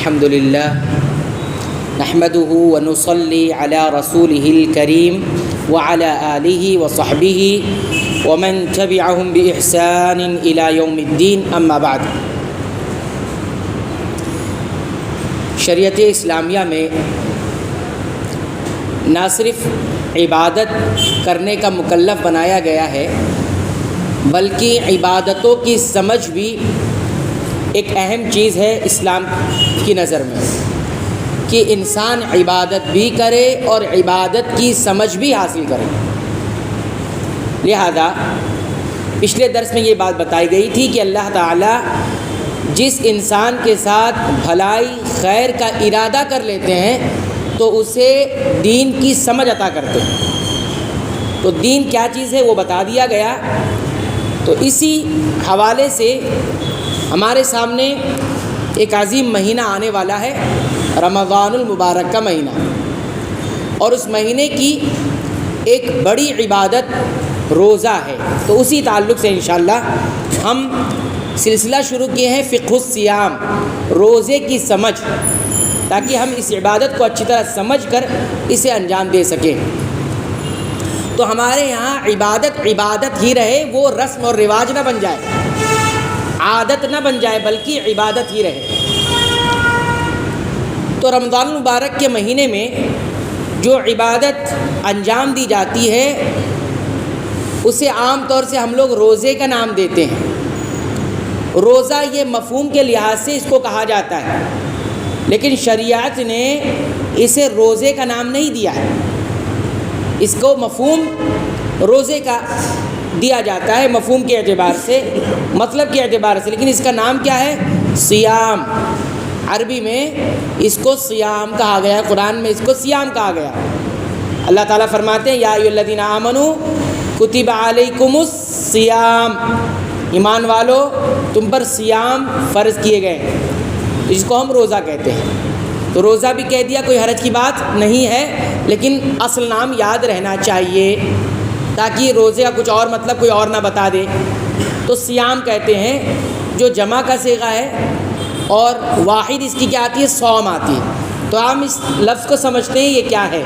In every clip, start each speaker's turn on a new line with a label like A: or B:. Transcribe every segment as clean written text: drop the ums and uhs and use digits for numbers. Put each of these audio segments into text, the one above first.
A: الحمد للہ نحمده ونصلي على رسوله الكريم وعلى آله وصحبه ومن تبعهم بإحسان إلى يوم الدين اما بعد۔ شریعت اسلامیہ میں نہ صرف عبادت کرنے کا مکلف بنایا گیا ہے بلکہ عبادتوں کی سمجھ بھی ایک اہم چیز ہے اسلام کی نظر میں، کہ انسان عبادت بھی کرے اور عبادت کی سمجھ بھی حاصل کرے۔ لہذا پچھلے درس میں یہ بات بتائی گئی تھی کہ اللہ تعالیٰ جس انسان کے ساتھ بھلائی خیر کا ارادہ کر لیتے ہیں تو اسے دین کی سمجھ عطا کرتے ہیں۔ تو دین کیا چیز ہے وہ بتا دیا گیا۔ تو اسی حوالے سے ہمارے سامنے ایک عظیم مہینہ آنے والا ہے، رمضان المبارک کا مہینہ، اور اس مہینے کی ایک بڑی عبادت روزہ ہے۔ تو اسی تعلق سے انشاءاللہ ہم سلسلہ شروع کیے ہیں فقہ الصیام، روزے کی سمجھ، تاکہ ہم اس عبادت کو اچھی طرح سمجھ کر اسے انجام دے سکیں۔ تو ہمارے یہاں عبادت ہی رہے، وہ رسم اور رواج نہ بن جائے، عادت نہ بن جائے، بلکہ عبادت ہی رہے۔ تو رمضان المبارک کے مہینے میں جو عبادت انجام دی جاتی ہے اسے عام طور سے ہم لوگ روزے کا نام دیتے ہیں۔ روزہ یہ مفہوم کے لحاظ سے اس کو کہا جاتا ہے، لیکن شریعت نے اسے روزے کا نام نہیں دیا ہے، اس کو مفہوم روزے کا دیا جاتا ہے، مفہوم کے اعتبار سے، مطلب کے اعتبار سے، لیکن اس کا نام کیا ہے؟ صیام۔ عربی میں اس کو صیام کہا گیا ہے، قرآن میں اس کو صیام کہا گیا۔ اللہ تعالیٰ فرماتے ہیں یا ایھا الذین آمنوا کتب علیکم الصیام، ایمان والو تم پر صیام فرض کیے گئے ہیں، جس کو ہم روزہ کہتے ہیں۔ تو روزہ بھی کہہ دیا، کوئی حرج کی بات نہیں ہے، لیکن اصل نام یاد رہنا چاہیے تاکہ روزے کا کچھ اور مطلب کوئی اور نہ بتا دے۔ تو صیام کہتے ہیں، جو جمع کا صیغہ ہے، اور واحد اس کی کیا آتی ہے؟ صوم آتی ہے۔ تو ہم اس لفظ کو سمجھتے ہیں یہ کیا ہے۔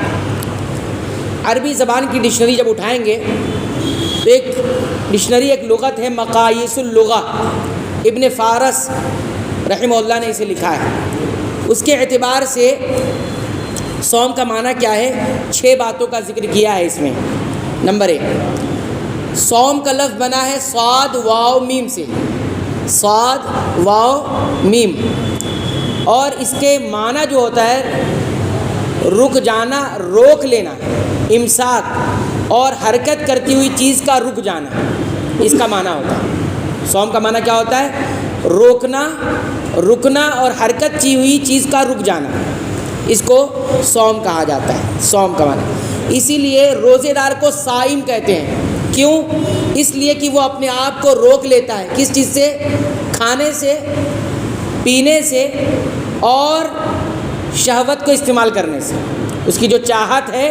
A: عربی زبان کی ڈکشنری جب اٹھائیں گے تو ایک ڈکشنری، ایک لغت ہے مقاییس اللغہ، ابن فارس رحمہ اللہ نے اسے لکھا ہے۔ اس کے اعتبار سے صوم کا معنی کیا ہے؟ 6 باتوں کا ذکر کیا ہے اس میں۔ نمبر 1، صوم کا لفظ بنا ہے صاد واو میم سے، صاد واو میم، اور اس کے معنی جو ہوتا ہے رک جانا، روک لینا، امساک، اور حرکت کرتی ہوئی چیز کا رک جانا، اس کا معنی ہوتا ہے۔ صوم کا معنی کیا ہوتا ہے؟ روکنا، رکنا اور حرکت کی ہوئی چیز کا رک جانا، اس کو صوم کہا جاتا ہے، صوم کا معنی۔ اسی لیے روزے دار کو صائم کہتے ہیں۔ کیوں؟ اس لیے کہ وہ اپنے آپ کو روک لیتا ہے، کس چیز سے؟ کھانے سے، پینے سے، اور شہوت کو استعمال کرنے سے۔ اس کی جو چاہت ہے،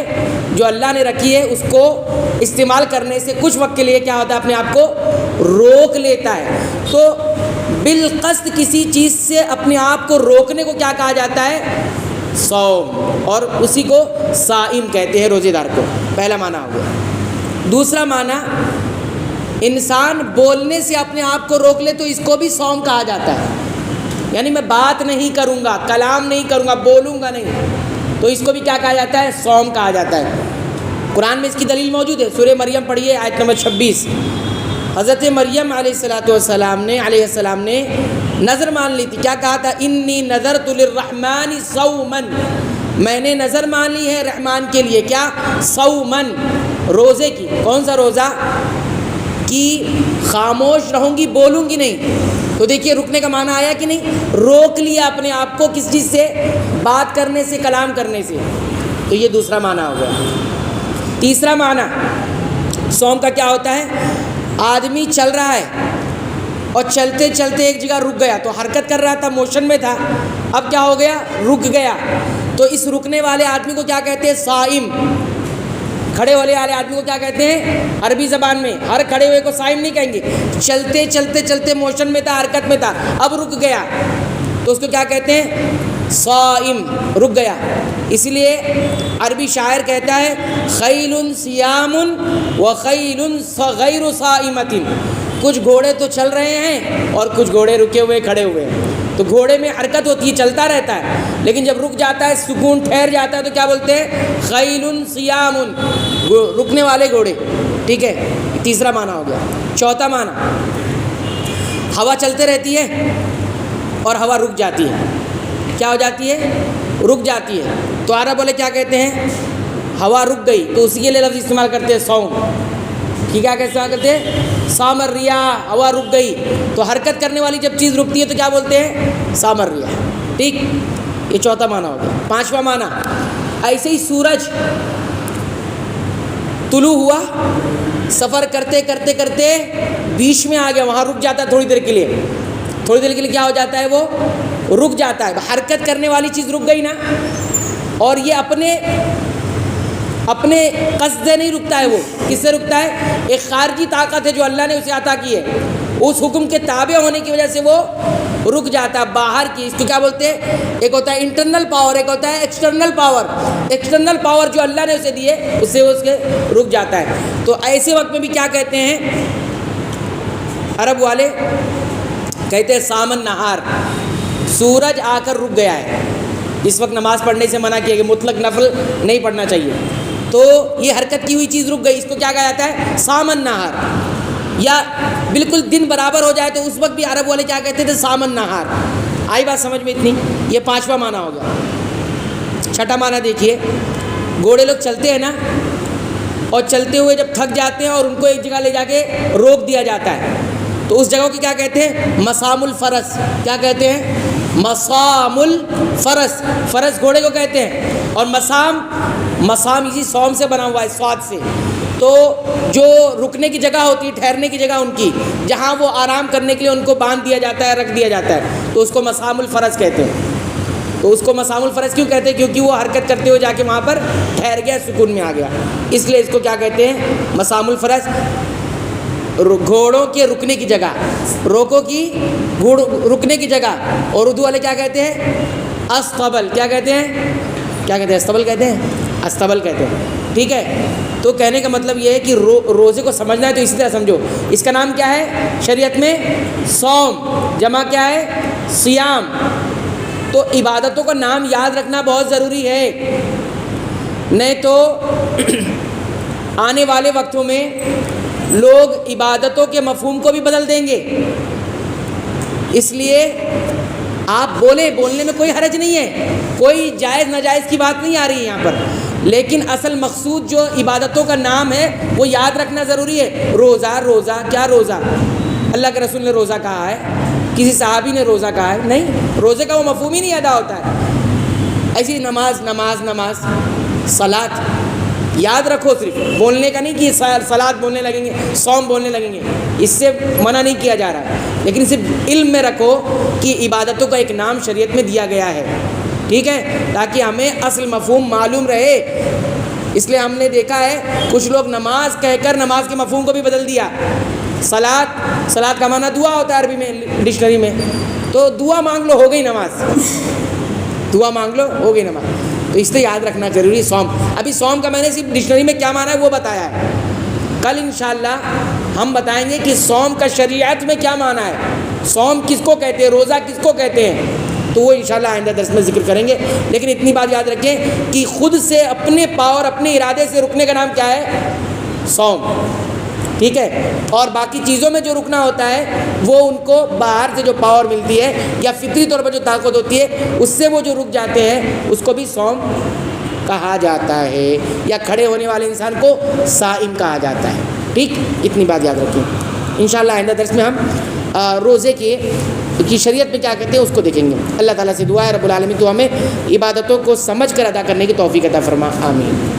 A: جو اللہ نے رکھی ہے، اس کو استعمال کرنے سے کچھ وقت کے لیے کیا ہوتا ہے؟ اپنے آپ کو روک لیتا ہے۔ تو بالقصد کسی چیز سے اپنے آپ کو روکنے کو کیا کہا جاتا ہے؟ صوم، اور اسی کو صائم کہتے ہیں، روزے دار کو۔ پہلا معنی ہو گیا۔ دوسرا معنی، انسان بولنے سے اپنے آپ کو روک لے تو اس کو بھی صوم کہا جاتا ہے۔ یعنی میں بات نہیں کروں گا، کلام نہیں کروں گا، بولوں گا نہیں، تو اس کو بھی کیا کہا جاتا ہے؟ صوم کہا جاتا ہے۔ قرآن میں اس کی دلیل موجود ہے، سورہ مریم پڑھیے، آیت نمبر 26۔ حضرت مریم علیہ السلام نے نظر مان لی تھی۔ کیا کہا تھا؟ انی نذرت للرحمن صوما، میں نے نظر مان لی ہے رحمان کے لیے، کیا؟ صوما، روزے کی۔ کون سا روزہ؟ کہ خاموش رہوں گی، بولوں گی نہیں۔ تو دیکھیے رکنے کا معنی آیا کہ نہیں؟ روک لیا اپنے آپ کو، کس چیز سے؟ بات کرنے سے، کلام کرنے سے۔ تو یہ دوسرا معنی ہو گیا۔ تیسرا معنی صوم کا کیا ہوتا ہے؟ آدمی چل رہا ہے اور چلتے چلتے ایک جگہ رک گیا، تو حرکت کر رہا تھا، موشن میں تھا، اب کیا ہو گیا؟ رک گیا۔ تو اس رکنے والے آدمی کو کیا کہتے ہیں؟ صائم۔ کھڑے والے آدمی کو کیا کہتے ہیں عربی زبان میں؟ ہر کھڑے ہوئے کو صائم نہیں کہیں گے، چلتے چلتے چلتے موشن میں تھا، حرکت میں تھا، اب رک گیا تو اس کو کیا کہتے ہیں؟ صائم رک گیا. اس لیے عربی شاعر کہتا ہے خیل صیام و خیل غیر صائمۃ. کچھ گھوڑے تو چل رہے ہیں اور کچھ گھوڑے رکے ہوئے کھڑے ہوئے ہیں. تو گھوڑے میں حرکت ہوتی ہے, چلتا رہتا ہے, لیکن جب رک جاتا ہے, سکون ٹھہر جاتا ہے, تو کیا بولتے ہیں؟ خیل صیام, رکنے والے گھوڑے. ٹھیک ہے, تیسرا معنی ہو گیا. چوتھا معنی, ہوا چلتے رہتی ہے اور ہوا رک جاتی ہے. کیا ہو جاتی ہے؟ رک جاتی ہے. تو عرب والے کیا کہتے ہیں؟ ہوا رک گئی, تو اسی کے لیے لفظ استعمال کرتے ہیں صوم. ٹھیک ہے, کیا استعمال کرتے ہیں؟ صام الریاح, ہوا رک گئی. تو حرکت کرنے والی جب چیز رکتی ہے تو کیا بولتے ہیں؟ صام الریاح. ٹھیک, یہ چوتھا معنی ہو گیا. پانچواں معنی, ایسے ہی سورج طلوع ہوا, سفر کرتے کرتے کرتے بیچ میں آ گیا, وہاں رک جاتا ہے تھوڑی دیر کے لیے. تھوڑی دیر کے لیے کیا ہو جاتا ہے؟ وہ رک جاتا ہے. حرکت کرنے والی چیز رک گئی نا, اور یہ اپنے قصد سے نہیں رکتا ہے. وہ کس سے رکتا ہے؟ ایک خارجی طاقت ہے جو اللہ نے اسے عطا کی ہے, اس حکم کے تابع ہونے کی وجہ سے وہ رک جاتا ہے. باہر کی, اس کو کیا بولتے ہیں؟ ایک ہوتا ہے انٹرنل پاور, ایک ہوتا ہے ایکسٹرنل پاور. ایکسٹرنل پاور جو اللہ نے اسے دی ہے, اس سے وہ اس کے رک جاتا ہے. تو ایسے وقت میں بھی کیا کہتے ہیں عرب والے؟ کہتے ہیں سامن نہار, سورج آ کر رک گیا ہے. اس وقت نماز پڑھنے سے منع کیا کہ مطلق نفل نہیں پڑھنا چاہیے. تو یہ حرکت کی ہوئی چیز رک گئی, اس کو کیا کہا جاتا ہے؟ سامن نہار. یا بالکل دن برابر ہو جائے تو اس وقت بھی عرب والے کیا کہتے تھے؟ سامن نہار. آئی بات سمجھ میں اتنی؟ یہ پانچواں معنی ہو گیا. چھٹا معنی دیکھیے, گھوڑے لوگ چلتے ہیں نا, اور چلتے ہوئے جب تھک جاتے ہیں اور ان کو ایک جگہ لے جا کے روک دیا جاتا ہے, تو اس جگہ کو کیا کہتے ہیں؟ مسام الفرس. کیا کہتے ہیں؟ مسام الفرس. فرس گھوڑے کو کہتے ہیں, اور مسام اسی سوم سے بنا ہوا ہے, سواد سے. تو جو رکنے کی جگہ ہوتی ہے, ٹھہرنے کی جگہ ان کی, جہاں وہ آرام کرنے کے لیے ان کو باندھ دیا جاتا ہے, رکھ دیا جاتا ہے, تو اس کو مسام الفرس کہتے ہیں. تو اس کو مسام الفرس کیوں کہتے ہیں؟ کیونکہ وہ حرکت کرتے ہوئے جا کے وہاں پر ٹھہر گیا, سکون میں آ گیا, اس لیے اس کو کیا کہتے ہیں؟ مسام الفرس. گھوڑوں کے رکنے کی جگہ, روکوں کی رکنے کی جگہ. اور اردو والے کیا کہتے ہیں؟ استبل. کیا کہتے ہیں؟ کیا کہتے ہیں؟ استبل کہتے ہیں, استبل کہتے ہیں. ٹھیک ہے, تو کہنے کا مطلب یہ ہے کہ روزے کو سمجھنا ہے تو اسی طرح سمجھو. اس کا نام کیا ہے شریعت میں؟ صوم. جمع کیا ہے؟ صیام. تو عبادتوں کا نام یاد رکھنا بہت ضروری ہے, نہیں تو آنے والے وقتوں میں لوگ عبادتوں کے مفہوم کو بھی بدل دیں گے. اس لیے آپ بولنے میں کوئی حرج نہیں ہے, کوئی جائز ناجائز کی بات نہیں آ رہی ہے یہاں پر, لیکن اصل مقصود جو عبادتوں کا نام ہے وہ یاد رکھنا ضروری ہے. روزہ کیا روزہ؟ اللہ کے رسول نے روزہ کہا ہے, کسی صحابی نے روزہ کہا ہے؟ نہیں. روزے کا وہ مفہوم ہی نہیں ادا ہوتا ہے. ایسی نماز صلاۃ یاد رکھو, صرف بولنے کا نہیں کہ صلاۃ بولنے لگیں گے, صوم بولنے لگیں گے, اس سے منع نہیں کیا جا رہا ہے, لیکن صرف علم میں رکھو کہ عبادتوں کا ایک نام شریعت میں دیا گیا ہے. ٹھیک ہے, تاکہ ہمیں اصل مفہوم معلوم رہے. اس لیے ہم نے دیکھا ہے کچھ لوگ نماز کہہ کر نماز کے مفہوم کو بھی بدل دیا. صلاۃ کا معنی دعا ہوتا ہے عربی میں, ڈکشنری میں, تو دعا مانگ لو ہو گئی نماز, دعا مانگ لو ہو گئی نماز. تو اس سے یاد رکھنا ضروری. صوم, ابھی صوم کا میں نے صرف ڈکشنری میں کیا معنی ہے وہ بتایا ہے. کل انشاءاللہ ہم بتائیں گے کہ صوم کا شریعت میں کیا معنی ہے, صوم کس کو کہتے ہیں, روزہ کس کو کہتے ہیں, تو وہ انشاءاللہ آئندہ درس میں ذکر کریں گے. لیکن اتنی بات یاد رکھیں کہ خود سے اپنے پاور اپنے ارادے سے رکنے کا نام کیا ہے؟ صوم. ٹھیک ہے, اور باقی چیزوں میں جو رکنا ہوتا ہے وہ ان کو باہر سے جو پاور ملتی ہے یا فطری طور پر جو طاقت ہوتی ہے اس سے وہ جو رک جاتے ہیں اس کو بھی صوم کہا جاتا ہے, یا کھڑے ہونے والے انسان کو صائم کہا جاتا ہے. ٹھیک, اتنی بات یاد رکھیں. انشاءاللہ آئندہ درس میں ہم روزے کی شریعت میں کیا کہتے ہیں اس کو دیکھیں گے. اللہ تعالیٰ سے دعا ہے رب العالمین تو ہمیں عبادتوں کو سمجھ کر ادا کرنے کی توفیق عطا فرما. آمین.